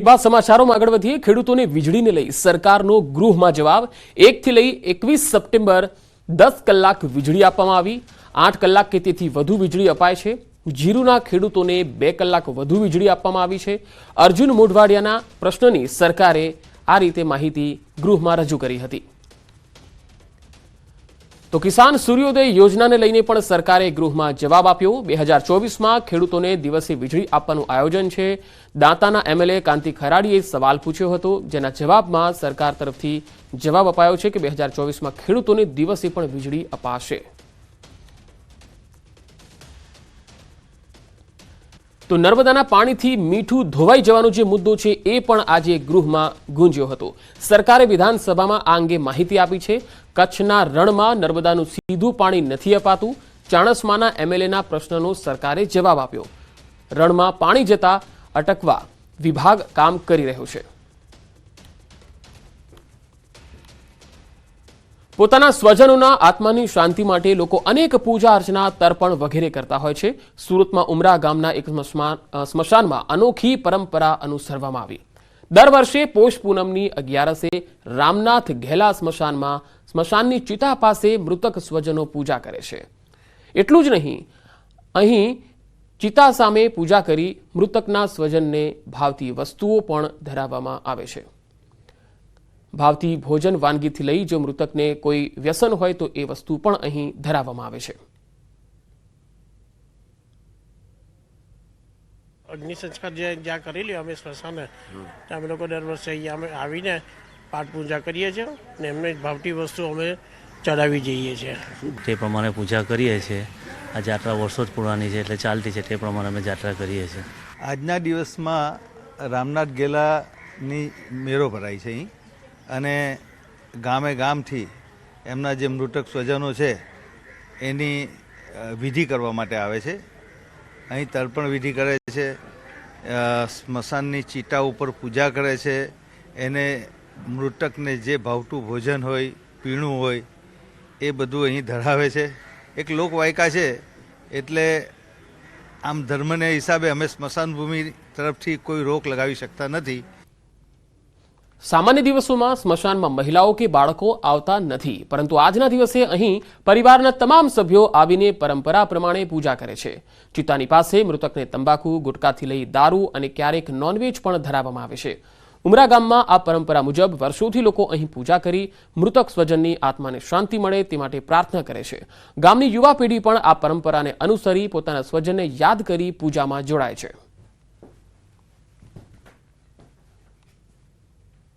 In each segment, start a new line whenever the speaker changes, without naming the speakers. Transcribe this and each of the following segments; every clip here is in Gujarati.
બાદ સમાચારોમાં આગળ વધીએ। ખેડૂતોને વીજળીને લઈ સરકારનો ગૃહમાં જવાબ। 1 થી લઈ 21 સપ્ટેમ્બર 10 કલાક વીજળી આપવામાં આવી। 8 કલાક કે તેથી વધુ વીજળી અપાય છે। જીરુના ખેડૂતોને 2 કલાક વધુ વીજળી આપવામાં આવી છે। અર્જુન મોઢવાડિયાના પ્રશ્નની સરકારે આ રીતે માહિતી ગૃહમાં રજૂ કરી હતી। તો કિસાન સૂર્યોદય યોજનાને લઈને પણ સરકારે ગૃહમાં જવાબ આપ્યો। 2024માં ખેડૂતોને દિવસે વીજળી આપવાનું આયોજન છે। દાંતાના એમએલએ કાંતિ ખરાડીએ સવાલ પૂછ્યો હતો, જેના જવાબમાં સરકાર તરફથી જવાબ અપાયો છે કે 2024માં ખેડૂતોને દિવસે પણ વીજળી અપાશે। તો નર્મદાના પાણીથી મીઠું ધોવાઈ જવાનો જે મુદ્દો છે એ પણ આજે ગૃહમાં ગુંજ્યો હતો। સરકારે વિધાનસભામાં આ અંગે માહિતી આપી છે। કચ્છના રણમાં નર્મદાનું સીધું પાણી નથી અપાતું। ચાણસ્માના એમએલએના પ્રશ્નનો સરકારે જવાબ આપ્યો। રણમાં પાણી જતા અટકવા વિભાગ કામ કરી રહ્યો છે। પોતાના સ્વજનોના આત્માની શાંતિ માટે લોકો અનેક પૂજા અર્ચના, તર્પણ વગેરે કરતા હોય છે। સુરતમાં ઉમરા ગામના એક સ્મશાનમાં અનોખી પરંપરા અનુસરવામાં આવી। દર વર્ષે પોષ પૂનમની 11સે રામનાથ ઘેલા સ્મશાનની ચિતા પાસે મૃતક સ્વજનો પૂજા કરે છે। એટલું જ નહીં, અહીં ચિતા સામે પૂજા કરી મૃતકના સ્વજનને ભાવતી વસ્તુઓ પણ ધરાવવામાં આવે છે। ભાવતી ભોજન વાનગીથી લઈ જો મૃતકને કોઈ વ્યસન હોય તો એ વસ્તુ પણ અહીં ધરાવવામાં આવે છે।
અગ્નિ સંસ્કાર જ્યાં કરેલી અમે સ્મશાને ત્યાં અમે લોકો દર વર્ષે અહીંયા અમે આવીને પાઠ પૂજા કરીએ છીએ ને એમને ભાવતી વસ્તુ અમે ચડાવી જઈએ છીએ।
તે પ્રમાણે પૂજા કરીએ છીએ। આ જાત્રા વર્ષો જ પુરાની છે એટલે ચાલતી છે, તે પ્રમાણે અમે જાત્રા કરીએ છીએ।
આજના દિવસમાં રામનાથ ઘેલાની મેળો ભરાય છે અહીં, અને ગામે ગામથી એમના જે મૃતક સ્વજનો છે એની વિધિ કરવા માટે આવે છે। અહીં તર્પણ વિધિ કરે છે, સ્મશાનની ચિતા ઉપર પૂજા કરે છે। એને મૃતકને જે ભાવતું ભોજન હોય, પીણું હોય એ બધું અહીં ધરાવે છે। એક લોકવાયકા છે એટલે આમ ધર્મને હિસાબે અમે સ્મશાન ભૂમિ તરફથી કોઈ રોક લગાવી શકતા નથી।
સામાન્ય દિવસોમાં સ્મશાનમાં મહિલાઓ કે બાળકો આવતા નથી, પરંતુ આજના દિવસે અહીં પરિવારના તમામ સભ્યો આવીને પરંપરા પ્રમાણે પૂજા કરે છે। ચિતાની પાસે મૃતકને તંબાકુ, ગુટકાથી લઈ દારૂ અને ક્યારેક નોનવેજ પણ ધરાવવામાં આવે છે। ઉમરા ગામમાં આ પરંપરા મુજબ વર્ષોથી લોકો અહીં પૂજા કરી મૃતક સ્વજનની આત્માને શાંતિ મળે તે માટે પ્રાર્થના કરે છે। ગામની યુવા પેઢી પણ આ પરંપરાને અનુસરી પોતાના સ્વજનને યાદ કરી પૂજામાં જોડાય છે।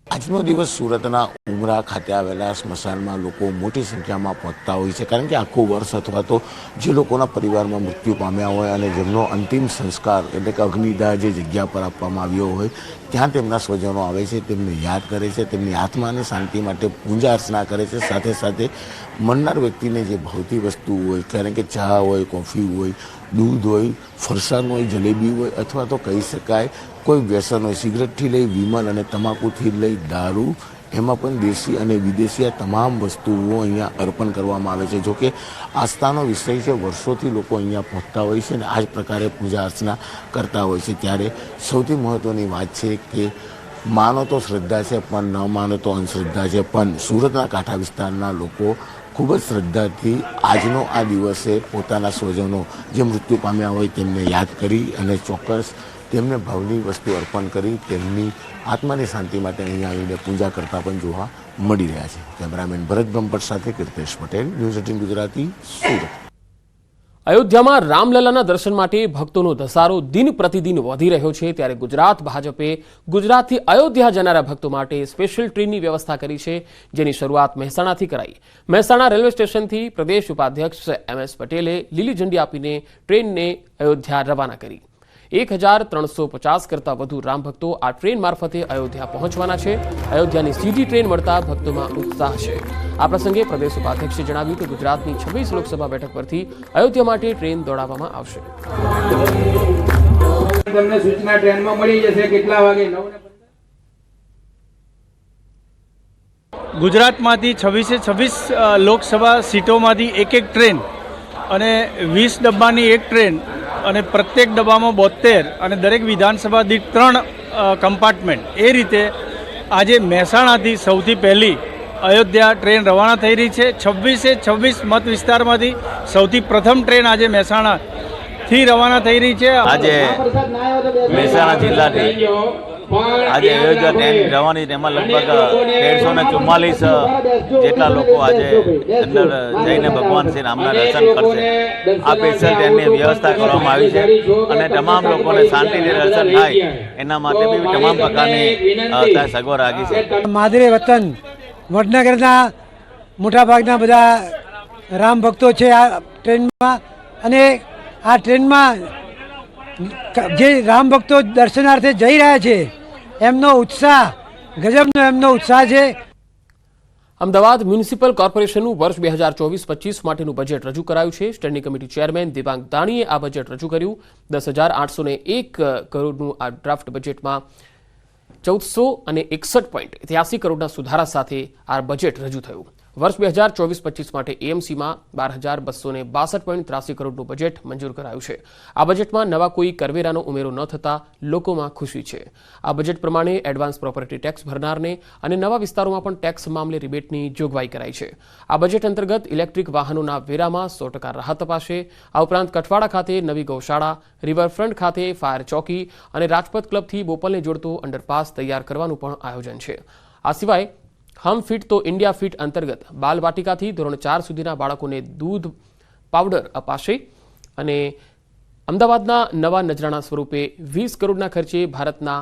આજનો દિવસ સુરતના ઉમરા ખાતે આવેલા સ્મશાનમાં લોકો મોટી સંખ્યામાં પહોંચતા હોય છે, કારણ કે આખું વર્ષ અથવા તો જે લોકોના પરિવારમાં મૃત્યુ પામ્યા હોય અને જેમનો અંતિમ સંસ્કાર એટલે કે અગ્નિદાહ જે જગ્યા પર આપવામાં આવ્યો હોય ત્યાં તેમના સ્વજનો આવે છે, તેમને યાદ કરે છે, તેમની આત્માને શાંતિ માટે પૂજા અર્ચના કરે છે। સાથે સાથે મરનાર વ્યક્તિને જે ભાવતી વસ્તુ હોય, કારણ કે ચા હોય, કોફી હોય, દૂધ હોય, ફરસાણ હોય, જલેબી હોય, અથવા તો કહી શકાય કોઈ વ્યસન હોય, સિગરેટથી લઈ વિમલ અને તમાકુથી લઈ દારૂ, એમાં પણ દેશી અને વિદેશી આ તમામ વસ્તુઓ અહીંયા અર્પણ કરવામાં આવે છે। જોકે આસ્થાનો વિષય છે, વર્ષોથી લોકો અહીંયા પહોંચતા હોય છે અને આ જ પ્રકારે પૂજા અર્ચના કરતા હોય છે। ત્યારે સૌથી મહત્ત્વની વાત છે કે માનો તો શ્રદ્ધા છે, પણ ન માનો તો અંધશ્રદ્ધા છે, પણ સુરતના કાંઠા વિસ્તારના લોકો ખૂબ જ શ્રદ્ધાથી આજનો આ દિવસે પોતાના સ્વજનો જે મૃત્યુ પામ્યા હોય તેમને યાદ કરી અને ચોક્કસ તેમને ભાવની વસ્તુ અર્પણ કરી તેમની આત્માની શાંતિ માટે અહીંયા આવીને પૂજા કરતા પણ જોવા મળી રહ્યા છે। કેમેરામેન ભરત બ્રહ્મભટ્ટ સાથે કીર્તેશ પટેલ, ન્યૂઝ 18 ગુજરાતી, સુરત।
અયોધ્યામાં રામલલાના દર્શન માટે ભક્તોનો ધસારો દિન પ્રતિદિન વધી રહ્યો છે, ત્યારે ગુજરાત ભાજપે ગુજરાતથી અયોધ્યા જનારા ભક્તો માટે સ્પેશિયલ ટ્રેનની વ્યવસ્થા કરી છે, જેની શરૂઆત મહેસાણાથી કરાઈ। મહેસાણા રેલવે સ્ટેશનથી પ્રદેશ ઉપાધ્યક્ષ MS પટેલે લીલી ઝંડી આપીને ટ્રેનને અયોધ્યા રવાના કરી। 1350 કરતાં વધુ રામ ભક્તો આ ટ્રેન મારફતે અયોધ્યા પહોંચવાના છે। અયોધ્યાની સીધી ટ્રેન મળતા ભક્તોમાં ઉત્સાહ છે। આ પ્રસંગે પ્રદેશ ઉપાધ્યક્ષે જણાવ્યું કે ગુજરાતની 26 લોકસભા બેઠક પરથી અયોધ્યા માટે ટ્રેન દોડાવવામાં આવશે।
તમને સૂચના ટ્રેનમાં મળી જશે કેટલા વાગે? ગુજરાતમાંથી 26 લોકસભા સીટોમાંથી એક ટ્રેન અને 20 ડબ્બાની એક ટ્રેન અને પ્રત્યેક ડબ્બામાં 72 અને દરેક વિધાનસભા દીઠ 3 કમ્પાર્ટમેન્ટ. એ રીતે આજે મહેસાણાથી સૌથી પહેલી અયોધ્યા ટ્રેન રવાના થઈ રહી છે. 26 મત વિસ્તારમાંથી સૌથી પ્રથમ ટ્રેન આજે મહેસાણાથી રવાના થઈ રહી છે.
આજે મહેસાણા જિલ્લાથી આજે અયોધ્યા ટ્રેન રવાની તેમાં લગભગ 144 જેટલા લોકો આજે અંદર જઈને ભગવાન શ્રી રામના દર્શન કરશે. આ સ્પેશિયલ ટ્રેનની વ્યવસ્થા કરવામાં આવી છે અને તમામ લોકોને શાંતિથી દર્શન થાય એના માટે બી તમામ પ્રકારની ત્યાં સગવડ રાખી છે.
માદરે વતન વડનગરના મોટાભાગના બધા રામ ભક્તો છે આ ટ્રેનમાં, અને આ ટ્રેનમાં જે રામ ભક્તો દર્શનાર્થે જઈ રહ્યા છે એમનો ઉત્સાહ ગજબનો એમનો ઉત્સાહ છે.
અમદાવાદ મ્યુનિસિપલ કોર્પોરેશનનું વર્ષ 2024-25 માટેનું બજેટ રજૂ કરાયું છે. સ્ટેન્ડિંગ કમિટી ચેરમેન દિવાંગ દાણીએ આ બજેટ રજૂ કર્યું. 10,801 કરોડનું આ ડ્રાફ્ટ બજેટમાં 1461.83 કરોડના સુધારા સાથે આ બજેટ રજૂ થયું. વર્ષ 2024-25 માટે એએમસીમાં 12,262.83 કરોડનું બજેટ મંજૂર કરાયું છે. આ બજેટમાં નવા કોઈ કરવેરાનો ઉમેરો ન થતા લોકોમાં ખુશી છે. આ બજેટ પ્રમાણે એડવાન્સ પ્રોપર્ટી ટેક્સ ભરનારને અને નવા વિસ્તારોમાં પણ ટેક્સ મામલે રિબેટની જોગવાઈ કરાઈ છે. આ બજેટ અંતર્ગત ઇલેક્ટ્રિક વાહનોના વેરામાં 100% રાહત અપાશે. આ ઉપરાંત કઠવાડા ખાતે નવી ગૌશાળા, રિવરફ્રન્ટ ખાતે ફાયર ચોકી અને રાજપથ ક્લબથી બોપલને જોડતો અંડરપાસ તૈયાર કરવાનું પણ આયોજન છે. આ સિવાય હમ ફિટ તો ઇન્ડિયા ફિટ અંતર્ગત બાલવાટિકાથી ધોરણ 4 સુધીના બાળકોને દૂધ પાવડર અપાશે. અને અમદાવાદના નવા નજરાણા સ્વરૂપે 20 કરોડના ખર્ચે ભારતના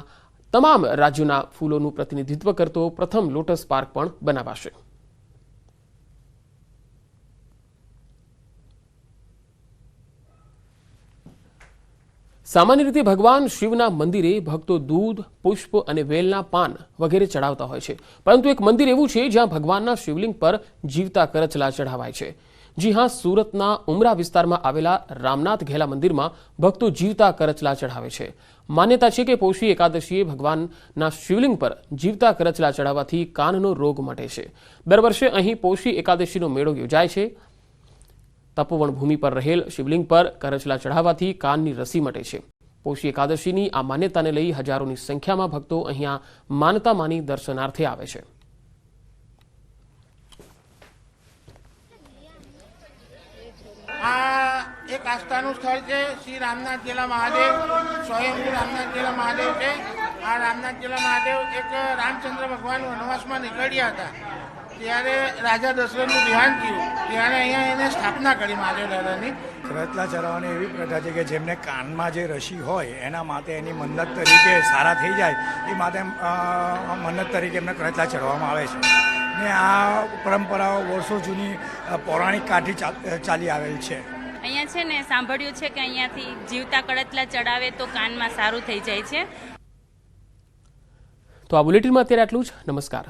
તમામ રાજ્યોના ફૂલોનું પ્રતિનિધિત્વ કરતો પ્રથમ લોટસ પાર્ક પણ બનાવાશે. સામાન્ય રીતે ભગવાન શિવના મંદિરે ભક્તો દૂધ, પુષ્પ અને વેલના પાન વગેરે ચડાવતા હોય છે. પરંતુ એક મંદિર એવું છે જ્યાં ભગવાનના શિવલિંગ પર જીવતા કરચલા ચઢાવાય છે. જી હા, સુરતના ઉમરા વિસ્તારમાં આવેલા રામનાથ ઘેલા મંદિરમાં ભક્તો જીવતા કરચલા ચઢાવે છે. માન્યતા છે કે પોષી એકાદશીએ ભગવાનના શિવલિંગ પર જીવતા કરચલા ચઢાવવાથી કાનનો રોગ મટે છે. દર વર્ષે અહીં પોષી એકાદશીનો મેળો યોજાય છે. તપોવન ભૂમિ પર રહેલ શિવલિંગ પર કરચલા ચઢાવવાથી કાનની રસી મટે છે. પોષી એકાદશીની આ માન્યતાને લઈ હજારોની સંખ્યામાં ભક્તો અહીંયા માનતા માની દર્શનાર્થે આવે છે.
આ એક આસ્થાનું સ્થળ છે. શ્રી રામનાથ જેલા મહાદેવ, સ્વયંભૂ રામનાથ જેલા મહાદેવ છે. આ રામનાથ જેલા મહાદેવ એક રામચંદ્ર ભગવાન વનવાસમાં નીકળ્યા હતા ત્યારે રાજા દશરથનું દેહાંત થયું ત્યારે અહીંયા એને સ્થાપના કરી મહાદેવ દાદાની.
કરચલા ચડાવવાની એવી પ્રથા છે કે જેમને કાનમાં જે રસી હોય એના માટે એની મન્નત તરીકે સારા થઈ જાય એ માટે મન્નત તરીકે એમને કરચલા ચડાવવામાં આવે છે. ને આ પરંપરાઓ વર્ષો જૂની પૌરાણિક કાઠી ચાલી આવેલ છે.
અહીંયા છે ને સાંભળ્યું છે કે અહીંયાથી જીવતા કરચલા ચડાવે તો કાનમાં સારું થઈ જાય છે.
તો આ બુલેટિનમાં અત્યારે આટલું જ. નમસ્કાર.